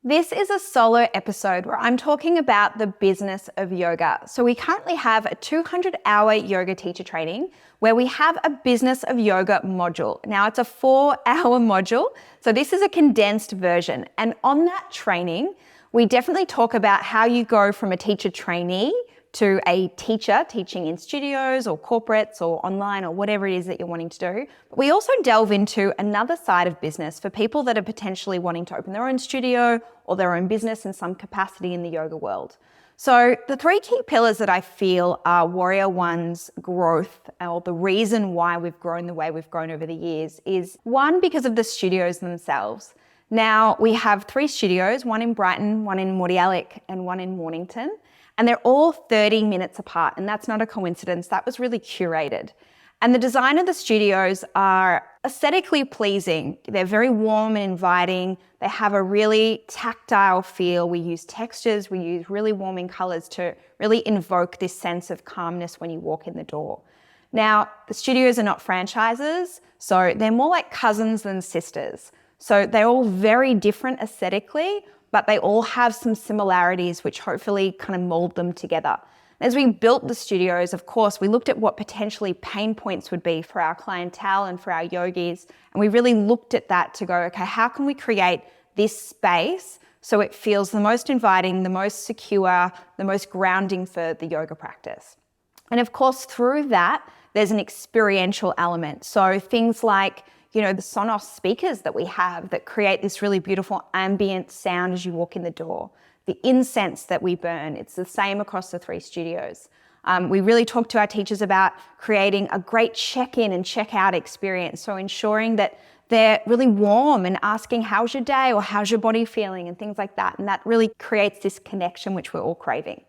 This is a solo episode where I'm talking about the business of yoga. So we currently have a 200-hour yoga teacher training where we have a business of yoga module. Now it's a 4-hour module, so this is a condensed version. And on that training, we definitely talk about how you go from a teacher trainee to a teacher teaching in studios or corporates or online or whatever it is that you're wanting to do. But we also delve into another side of business for people that are potentially wanting to open their own studio or their own business in some capacity in the yoga world. So the three key pillars that I feel are Warrior One's growth, or the reason why we've grown the way we've grown over the years, is one, because of the studios themselves. Now we have 3 studios, one in Brighton, one in Mordialloc and one in Mornington. And they're all 30 minutes apart, and that's not a coincidence. That was really curated. And the design of the studios are aesthetically pleasing. They're very warm and inviting. They have a really tactile feel. We use textures, we use really warming colors to really invoke this sense of calmness when you walk in the door. Now, the studios are not franchises, so they're more like cousins than sisters. So they're all very different aesthetically, but they all have some similarities which hopefully kind of mold them together. As we built the studios, of course, we looked at what potentially pain points would be for our clientele and for our yogis. And we really looked at that to go, okay, how can we create this space so it feels the most inviting, the most secure, the most grounding for the yoga practice? And of course, through that, there's an experiential element. So things like, the Sonos speakers that we have that create this really beautiful ambient sound as you walk in the door. The incense that we burn, it's the same across the 3 studios. We really talk to our teachers about creating a great check-in and check-out experience. So ensuring that they're really warm and asking, how's your day or how's your body feeling and things like that. And that really creates this connection which we're all craving.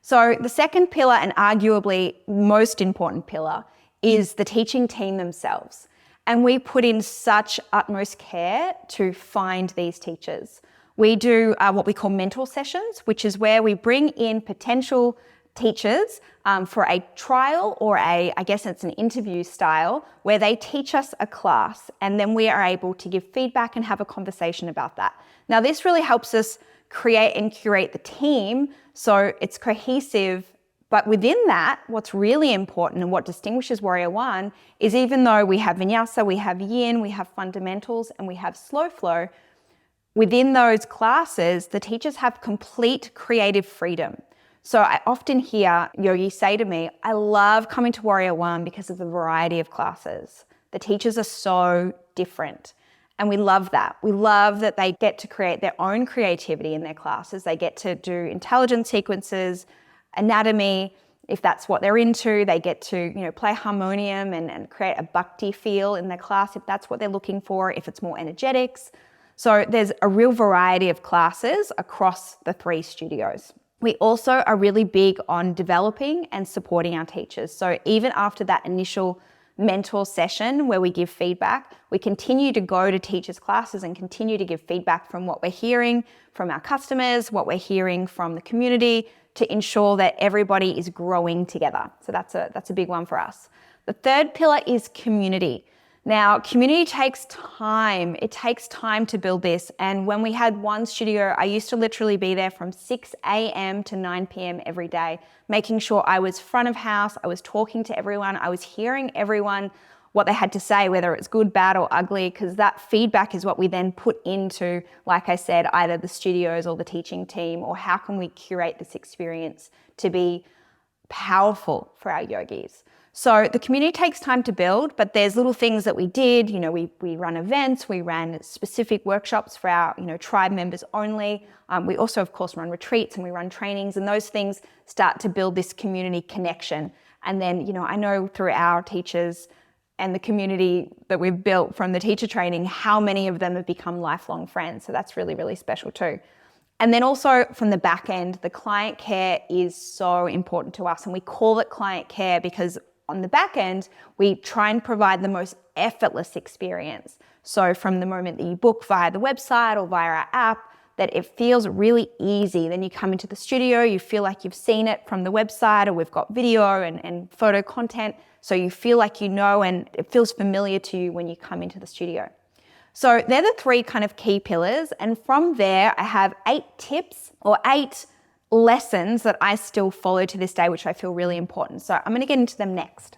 So the second pillar, and arguably most important pillar, is the teaching team themselves. And we put in such utmost care to find these teachers. We do what we call mentor sessions, which is where we bring in potential teachers for a trial or I guess it's an interview style, where they teach us a class and then we are able to give feedback and have a conversation about that. Now, this really helps us create and curate the team so it's cohesive. But within that, what's really important and what distinguishes Warrior One is, even though we have vinyasa, we have yin, we have fundamentals, and we have slow flow, within those classes, the teachers have complete creative freedom. So I often hear yogis say to me, I love coming to Warrior One because of the variety of classes. The teachers are so different. And we love that. We love that they get to create their own creativity in their classes. They get to do intelligence sequences, anatomy, if that's what they're into. They get to play harmonium and create a bhakti feel in their class if that's what they're looking for, if it's more energetics. So there's a real variety of classes across the 3 studios. We also are really big on developing and supporting our teachers. So even after that initial mentor session where we give feedback, we continue to go to teachers' classes and continue to give feedback from what we're hearing from our customers, what we're hearing from the community, to ensure that everybody is growing together. So that's a big one for us. The third pillar is community. Now, community takes time. It takes time to build this. And when we had one studio, I used to literally be there from 6 a.m. to 9 p.m. every day, making sure I was front of house, I was talking to everyone, I was hearing everyone, what they had to say, whether it's good, bad, or ugly, because that feedback is what we then put into, like I said, either the studios or the teaching team, or how can we curate this experience to be powerful for our yogis. So the community takes time to build, but there's little things that we did. We run events, we ran specific workshops for our tribe members only. We also, of course, run retreats and we run trainings, and those things start to build this community connection. And then, I know through our teachers and the community that we've built from the teacher training, how many of them have become lifelong friends. So that's really, really special too. And then also from the back end, the client care is so important to us. And we call it client care because on the back end, we try and provide the most effortless experience. So from the moment that you book via the website or via our app, that it feels really easy. Then you come into the studio, you feel like you've seen it from the website, or we've got video and photo content. So you feel like and it feels familiar to you when you come into the studio. So they're the three kind of key pillars. And from there, I have 8 tips or 8 lessons that I still follow to this day, which I feel really important. So I'm going to get into them next.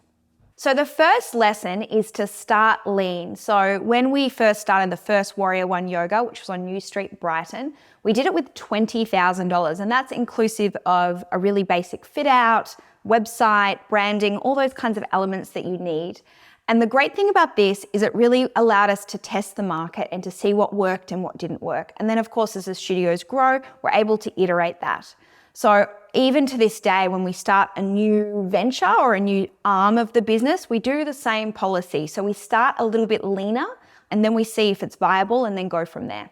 So the first lesson is to start lean. So when we first started the first Warrior One Yoga, which was on New Street, Brighton, we did it with $20,000, and that's inclusive of a really basic fit out, website, branding, all those kinds of elements that you need. And the great thing about this is it really allowed us to test the market and to see what worked and what didn't work. And then of course, as the studios grow, we're able to iterate that. So even to this day, when we start a new venture or a new arm of the business, we do the same policy. So we start a little bit leaner and then we see if it's viable and then go from there.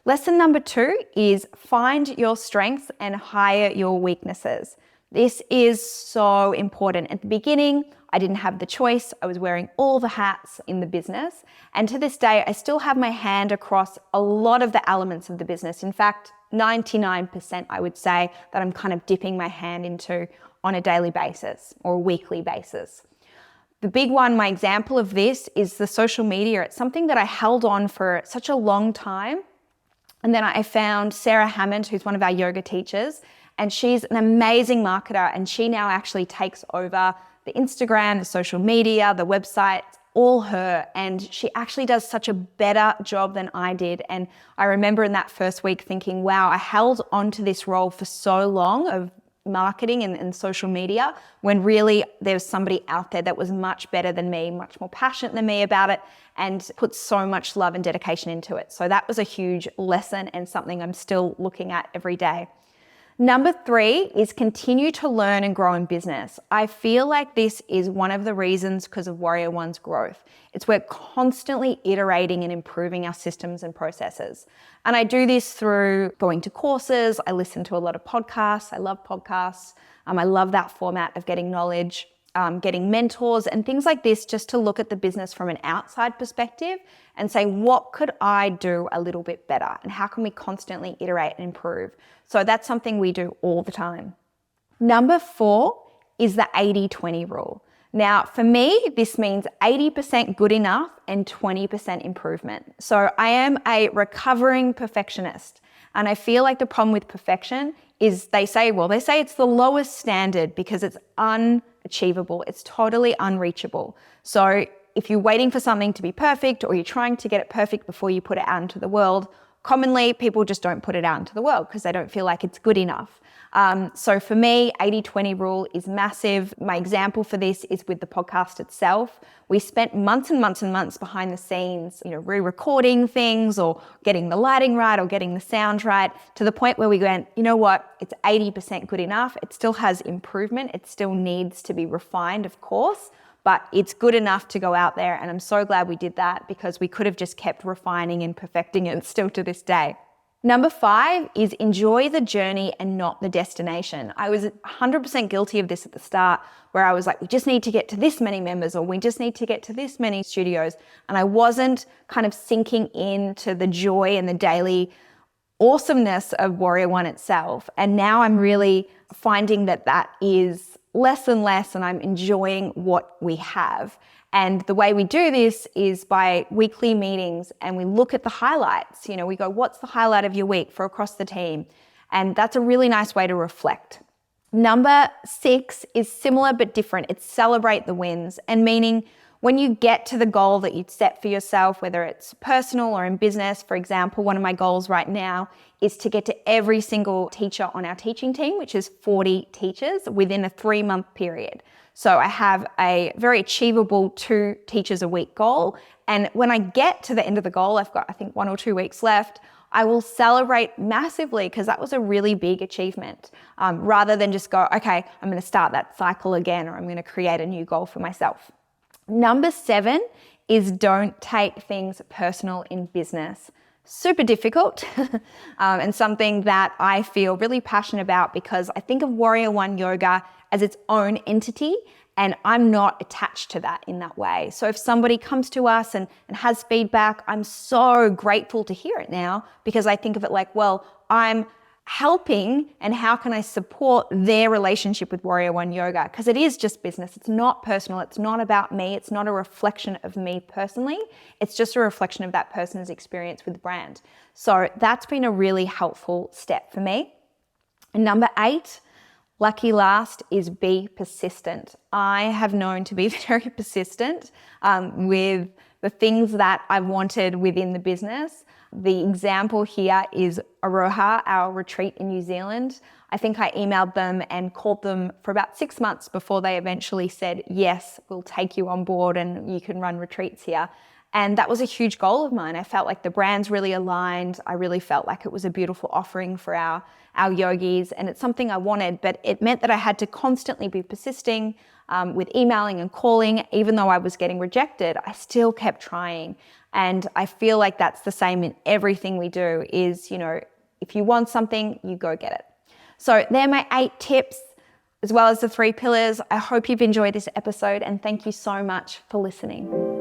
Lesson number 2 is find your strengths and hire your weaknesses. This is so important. At the beginning, I didn't have the choice. I was wearing all the hats in the business. And to this day, I still have my hand across a lot of the elements of the business. In fact, 99% I would say that I'm kind of dipping my hand into on a daily basis or a weekly basis. The big one, my example of this is the social media. It's something that I held on for such a long time. And then I found Sarah Hammond, who's one of our yoga teachers, and she's an amazing marketer, and she now actually takes over the Instagram, the social media, the website, all her. And she actually does such a better job than I did. And I remember in that first week thinking, wow, I held onto this role for so long of marketing and social media, when really there was somebody out there that was much better than me, much more passionate than me about it, and put so much love and dedication into it. So that was a huge lesson and something I'm still looking at every day. Number 3 is continue to learn and grow in business. I feel like this is one of the reasons because of Warrior One's growth. It's we're constantly iterating and improving our systems and processes. And I do this through going to courses. I listen to a lot of podcasts. I love podcasts. I love that format of getting knowledge, getting mentors and things like this, just to look at the business from an outside perspective and say, what could I do a little bit better? And how can we constantly iterate and improve? So that's something we do all the time. Number 4 is the 80-20 rule. Now, for me, this means 80% good enough and 20% improvement. So I am a recovering perfectionist. And I feel like the problem with perfection is they say it's the lowest standard because it's unachievable. It's totally unreachable. So if you're waiting for something to be perfect or you're trying to get it perfect before you put it out into the world, commonly people just don't put it out into the world because they don't feel like it's good enough. So for me, 80-20 rule is massive. My example for this is with the podcast itself. We spent months and months and months behind the scenes, re-recording things or getting the lighting right or getting the sound right, to the point where we went, you know what, it's 80% good enough. It still has improvement. It still needs to be refined, of course, but it's good enough to go out there. And I'm so glad we did that because we could have just kept refining and perfecting it still to this day. Number 5 is enjoy the journey and not the destination. I was 100% guilty of this at the start, where I was like, we just need to get to this many members or we just need to get to this many studios. And I wasn't kind of sinking into the joy and the daily awesomeness of Warrior One itself. And now I'm really finding that is less and less, and I'm enjoying what we have. And the way we do this is by weekly meetings, and we look at the highlights. We go, what's the highlight of your week for across the team? And that's a really nice way to reflect. Number 6 is similar but different. It's celebrate the wins, and meaning when you get to the goal that you'd set for yourself, whether it's personal or in business. For example, one of my goals right now is to get to every single teacher on our teaching team, which is 40 teachers, within a 3-month period. So I have a very achievable 2 teachers a week goal. And when I get to the end of the goal, I've got, I think, 1 or 2 weeks left, I will celebrate massively because that was a really big achievement, rather than just go, okay, I'm going to start that cycle again, or I'm going to create a new goal for myself. Number 7 is don't take things personal in business. Super difficult and something that I feel really passionate about because I think of Warrior One Yoga as its own entity, and I'm not attached to that in that way. So if somebody comes to us and has feedback, I'm so grateful to hear it now because I think of it like, well, I'm helping and how can I support their relationship with Warrior One Yoga? Because it is just business. It's not personal. It's not about me. It's not a reflection of me personally. It's just a reflection of that person's experience with the brand. So that's been a really helpful step for me. And number 8, lucky last, is be persistent. I have known to be very persistent with the things that I wanted within the business. The example here is Aroha, our retreat in New Zealand. I think I emailed them and called them for about 6 months before they eventually said, yes, we'll take you on board and you can run retreats here. And that was a huge goal of mine. I felt like the brands really aligned. I really felt like it was a beautiful offering for our yogis, and it's something I wanted, but it meant that I had to constantly be persisting with emailing and calling. Even though I was getting rejected, I still kept trying. And I feel like that's the same in everything we do is, if you want something, you go get it. So they're my 8 tips, as well as the 3 pillars. I hope you've enjoyed this episode, and thank you so much for listening.